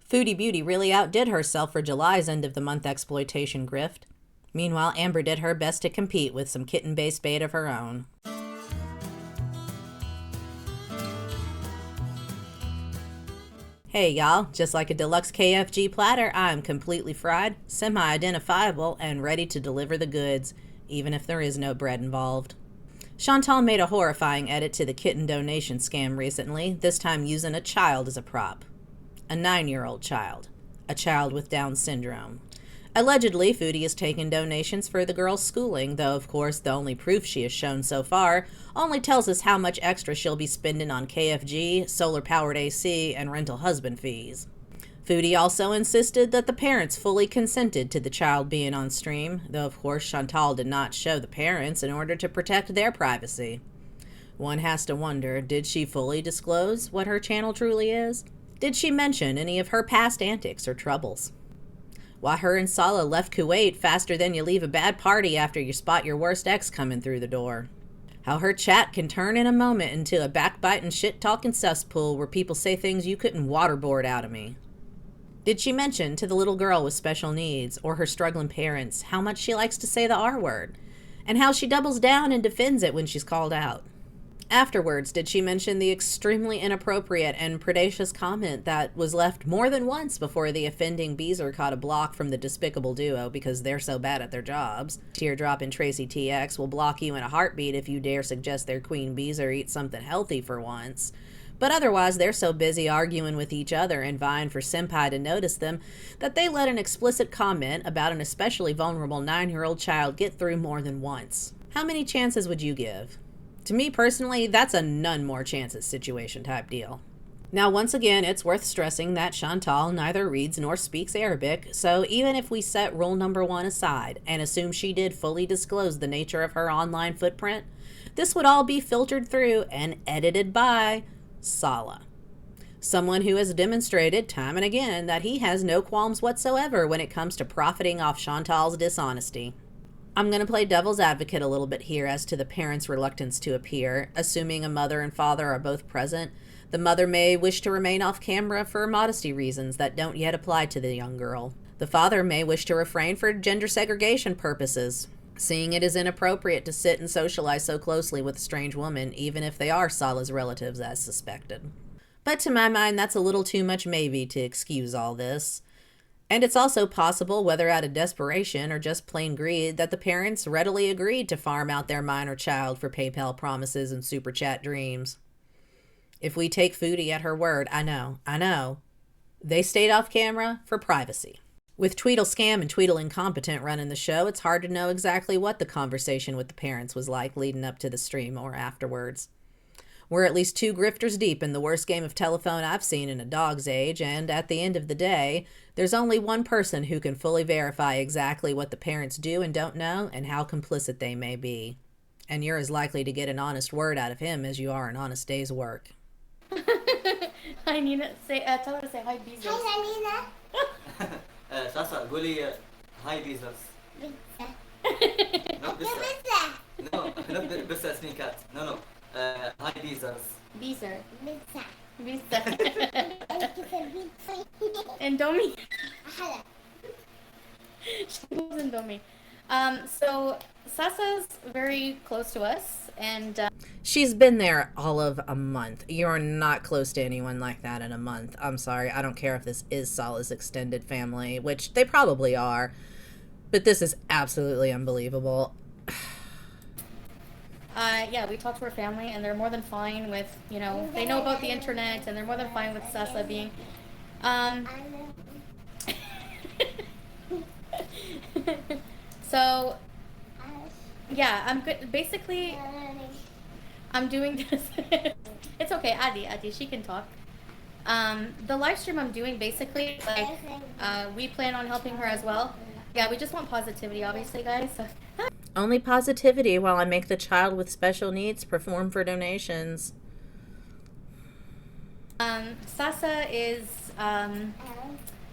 Foodie Beauty really outdid herself for July's end-of-the-month exploitation grift. Meanwhile, Amber did her best to compete with some kitten-based bait of her own. Hey y'all, just like a deluxe KFG platter, I'm completely fried, semi-identifiable, and ready to deliver the goods, even if there is no bread involved. Chantal made a horrifying edit to the kitten donation scam recently, this time using a child as a prop. A 9-year-old child. A child with Down syndrome. Allegedly, Foodie has taken donations for the girl's schooling, though of course the only proof she has shown so far only tells us how much extra she'll be spending on KFG, solar-powered AC, and rental husband fees. Foodie also insisted that the parents fully consented to the child being on stream, though of course Chantal did not show the parents in order to protect their privacy. One has to wonder, did she fully disclose what her channel truly is? Did she mention any of her past antics or troubles? Why her and Salah left Kuwait faster than you leave a bad party after you spot your worst ex coming through the door. How her chat can turn in a moment into a backbiting shit-talking cesspool where people say things you couldn't waterboard out of me. Did she mention to the little girl with special needs or her struggling parents how much she likes to say the R word, and how she doubles down and defends it when she's called out? Afterwards, did she mention the extremely inappropriate and predacious comment that was left more than once before the offending Beezer caught a block from the despicable duo because they're so bad at their jobs? Teardrop and Tracy TX will block you in a heartbeat if you dare suggest their queen Beezer eat something healthy for once. But otherwise, they're so busy arguing with each other and vying for senpai to notice them that they let an explicit comment about an especially vulnerable 9-year-old child get through more than once. How many chances would you give? To me personally, that's a none more chances situation type deal. Now, once again, it's worth stressing that Chantal neither reads nor speaks Arabic, so even if we set rule number 1 aside and assume she did fully disclose the nature of her online footprint, this would all be filtered through and edited by Salah. Someone who has demonstrated time and again that he has no qualms whatsoever when it comes to profiting off Chantal's dishonesty. I'm going to play devil's advocate a little bit here as to the parents' reluctance to appear. Assuming a mother and father are both present, the mother may wish to remain off camera for modesty reasons that don't yet apply to the young girl. The father may wish to refrain for gender segregation purposes, seeing it is inappropriate to sit and socialize so closely with a strange woman, even if they are Salah's relatives as suspected. But to my mind, that's a little too much maybe to excuse all this. And it's also possible, whether out of desperation or just plain greed, that the parents readily agreed to farm out their minor child for PayPal promises and super chat dreams. If we take Foodie at her word, I know, they stayed off camera for privacy. With Tweedle Scam and Tweedle Incompetent running the show, it's hard to know exactly what the conversation with the parents was like leading up to the stream or afterwards. We're at least 2 grifters deep in the worst game of telephone I've seen in a dog's age, and at the end of the day, there's only one person who can fully verify exactly what the parents do and don't know and how complicit they may be. And you're as likely to get an honest word out of him as you are an honest day's work. Hi Nina, tell her to say hi Beezers. Hi Nina. Sasa قولي هاي بيزرز. No, Pizza. No, not بس سنيكات. No. هاي بيزرز. Beezer. Pizza. Beezer. And Domi. Hello. She was in Domi. So Sasa's very close to us, and She's been there all of a month. You're not close to anyone like that in a month. I'm sorry, I don't care if this is Salah's extended family, which they probably are, but this is absolutely unbelievable. yeah, we talked to her family, and they're more than fine with, they know about the internet, and they're more than fine with Sasa being, so, yeah, I'm good. Basically, I'm doing this. It's okay, Adi, she can talk. The live stream I'm doing, basically, we plan on helping her as well. Yeah, we just want positivity, obviously, guys. So. Only positivity while I make the child with special needs perform for donations. Sasa is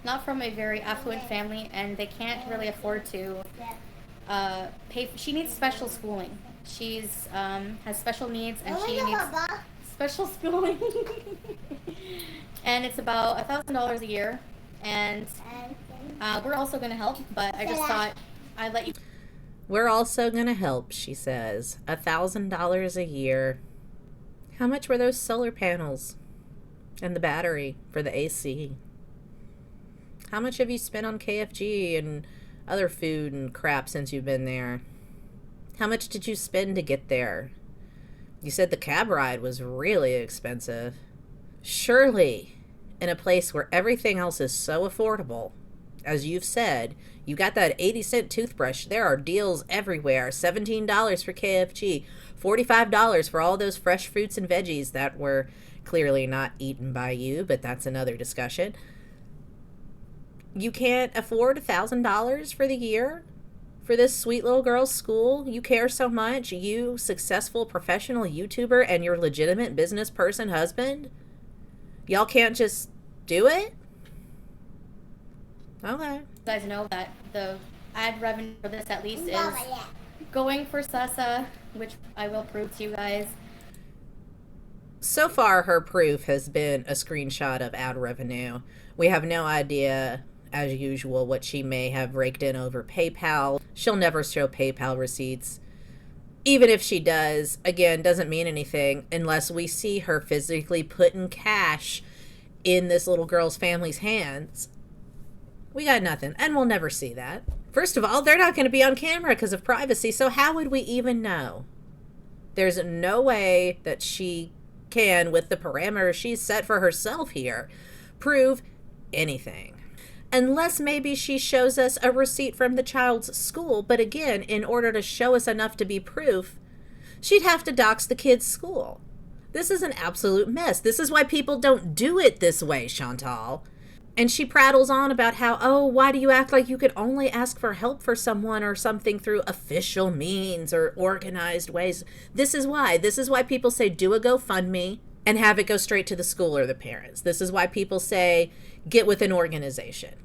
not from a very affluent family, and they can't really afford to pay. She needs special schooling. She's has special needs, and she needs special schooling. And it's about $1,000 a year. And we're also going to help, but I just thought I'd let you. We're also gonna help, she says. $1,000 a year. How much were those solar panels? And the battery for the AC? How much have you spent on KFG and other food and crap since you've been there? How much did you spend to get there? You said the cab ride was really expensive. Surely, in a place where everything else is so affordable, as you've said, you got that 80-cent toothbrush. There are deals everywhere. $17 for KFG, $45 for all those fresh fruits and veggies that were clearly not eaten by you, but that's another discussion. You can't afford $1,000 for the year for this sweet little girl's school? You care so much, you successful professional YouTuber and your legitimate business person husband? Y'all can't just do it? Okay. You guys know that the ad revenue for this at least is going for Sasa, which I will prove to you guys. So far, her proof has been a screenshot of ad revenue. We have no idea, as usual, what she may have raked in over PayPal. She'll never show PayPal receipts. Even if she does, again, doesn't mean anything unless we see her physically putting cash in this little girl's family's hands. We got nothing, and we'll never see that. First of all, they're not going to be on camera because of privacy, so how would we even know? There's no way that she can, with the parameters she's set for herself here, prove anything. Unless maybe she shows us a receipt from the child's school, but again, in order to show us enough to be proof, she'd have to dox the kid's school. This is an absolute mess. This is why people don't do it this way, Chantal. And she prattles on about how, oh, why do you act like you could only ask for help for someone or something through official means or organized ways? This is why. This is why people say do a GoFundMe and have it go straight to the school or the parents. This is why people say get with an organization.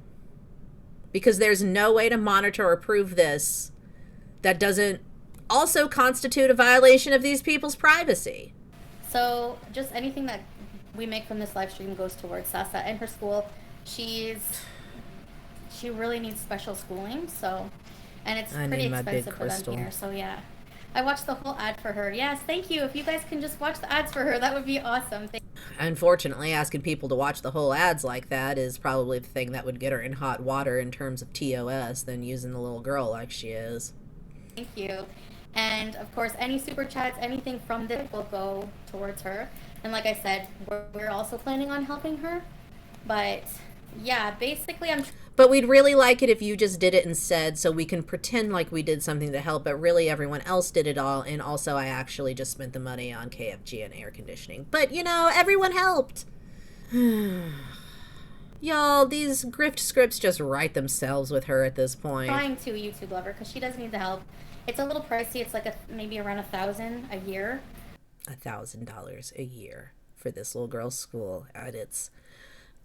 Because there's no way to monitor or prove this that doesn't also constitute a violation of these people's privacy. So just anything that we make from this live stream goes towards Sasa and her school. She really needs special schooling, so, and it's pretty expensive for them here, so yeah. I watched the whole ad for her. Yes, thank you. If you guys can just watch the ads for her, that would be awesome. Unfortunately, asking people to watch the whole ads like that is probably the thing that would get her in hot water in terms of TOS than using the little girl like she is. Thank you. And of course, any super chats, anything from this will go towards her. And like I said, we're also planning on helping her, but yeah, basically But we'd really like it if you just did it instead so we can pretend like we did something to help, but really everyone else did it all, and also I actually just spent the money on KFG and air conditioning. But, you know, everyone helped. Y'all, these grift scripts just write themselves with her at this point. trying to YouTube lover because she does need the help. It's a little pricey. It's like maybe around $1,000 a year. $1,000 a year for this little girl's school, and it's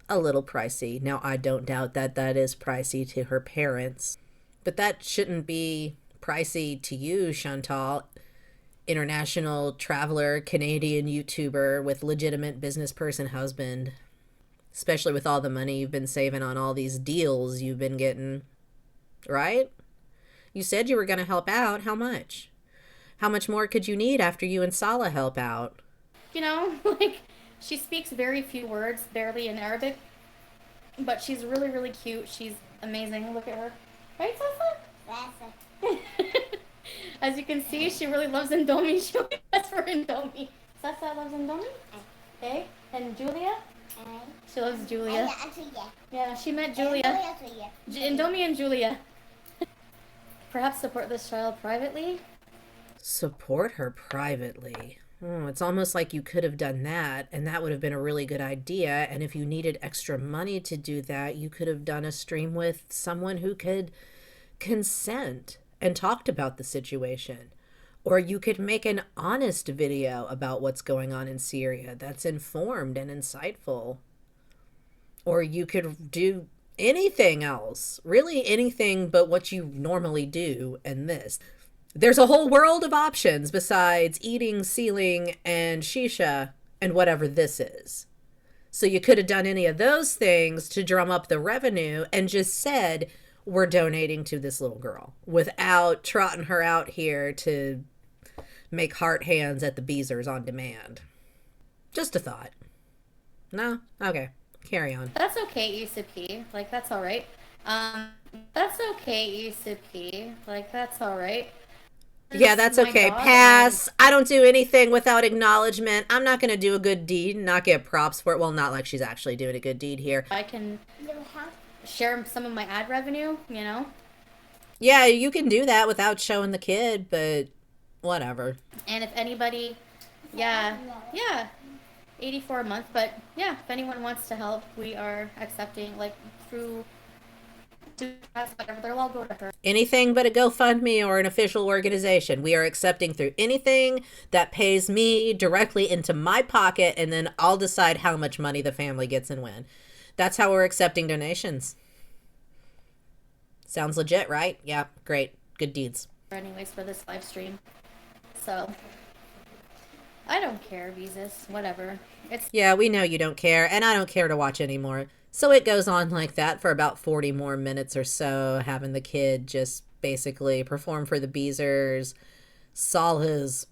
a little pricey. Now, I don't doubt that that is pricey to her parents, but that shouldn't be pricey to you, Chantal, international traveler, Canadian YouTuber with legitimate business person husband, especially with all the money you've been saving on all these deals you've been getting, right? You said you were going to help out. How much? How much more could you need after you and Salah help out? You know, like, she speaks very few words, barely in Arabic, but she's really, really cute. She's amazing. Look at her. Right, Sasa? As you can see, she really loves Indomie. She always asks for Indomie. Sasa loves Indomie? Okay. And Julia? She loves Julia. Yeah, she met Julia. Indomie and Julia. Perhaps support this child privately? Support her privately. Oh, it's almost like you could have done that, and that would have been a really good idea. And if you needed extra money to do that, you could have done a stream with someone who could consent and talked about the situation. Or you could make an honest video about what's going on in Syria that's informed and insightful. Or you could do anything else, really anything but what you normally do in this. There's a whole world of options besides eating, sealing, and shisha, and whatever this is. So you could have done any of those things to drum up the revenue and just said, we're donating to this little girl without trotting her out here to make heart hands at the Beezers on demand. Just a thought. No? Okay. Carry on. That's okay, Issa P. Like, that's all right. That's okay, Issa P. Like, that's all right. Yeah, that's My okay. dog Pass. I don't do anything without acknowledgement. I'm not going to do a good deed and not get props for it. Well, not like she's actually doing a good deed here. I can share some of my ad revenue, you know? Yeah, you can do that without showing the kid, but whatever. And if anybody, yeah, 84 a month, but yeah, if anyone wants to help, we are accepting, like, through whatever, they'll all go to her. Anything but a GoFundMe or an official organization. We are accepting through anything that pays me directly into my pocket, and then I'll decide how much money the family gets and when. That's how we're accepting donations. Sounds legit, right? Yeah, great. Good deeds. Anyways, for this live stream. So, I don't care, Visas, whatever. Yeah, we know you don't care, and I don't care to watch anymore. So it goes on like that for about 40 more minutes or so, having the kid just basically perform for the Beezers. Saul is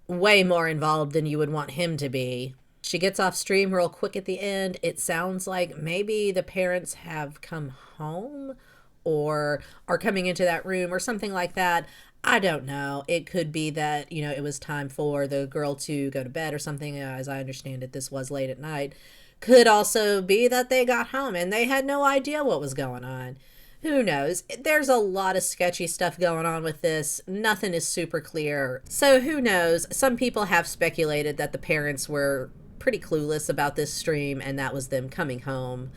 way more involved than you would want him to be. She gets off stream real quick at the end. It sounds like maybe the parents have come home or are coming into that room or something like that. I don't know. It could be that, you know, it was time for the girl to go to bed or something. As I understand it, this was late at night. Could also be that they got home and they had no idea what was going on. Who knows? There's a lot of sketchy stuff going on with this. Nothing is super clear. So who knows? Some people have speculated that the parents were pretty clueless about this stream and that was them coming home.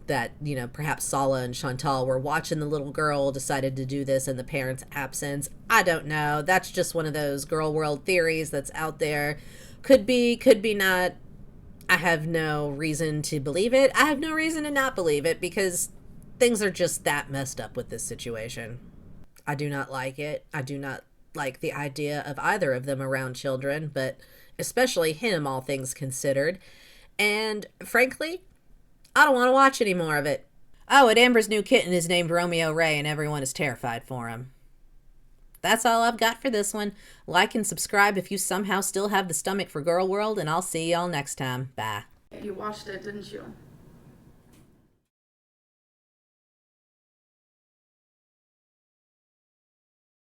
That, you know, perhaps Sala and Chantal were watching the little girl, decided to do this in the parents' absence. I don't know. That's just one of those Gorlworld theories that's out there. Could be not. I have no reason to believe it. I have no reason to not believe it because things are just that messed up with this situation. I do not like it. I do not like the idea of either of them around children, but especially him, all things considered. And frankly, I don't want to watch any more of it. Oh, and Amber's new kitten is named Romeo Ray, and everyone is terrified for him. That's all I've got for this one. Like and subscribe if you somehow still have the stomach for Gorlworld, and I'll see y'all next time. Bye. You watched it, didn't you?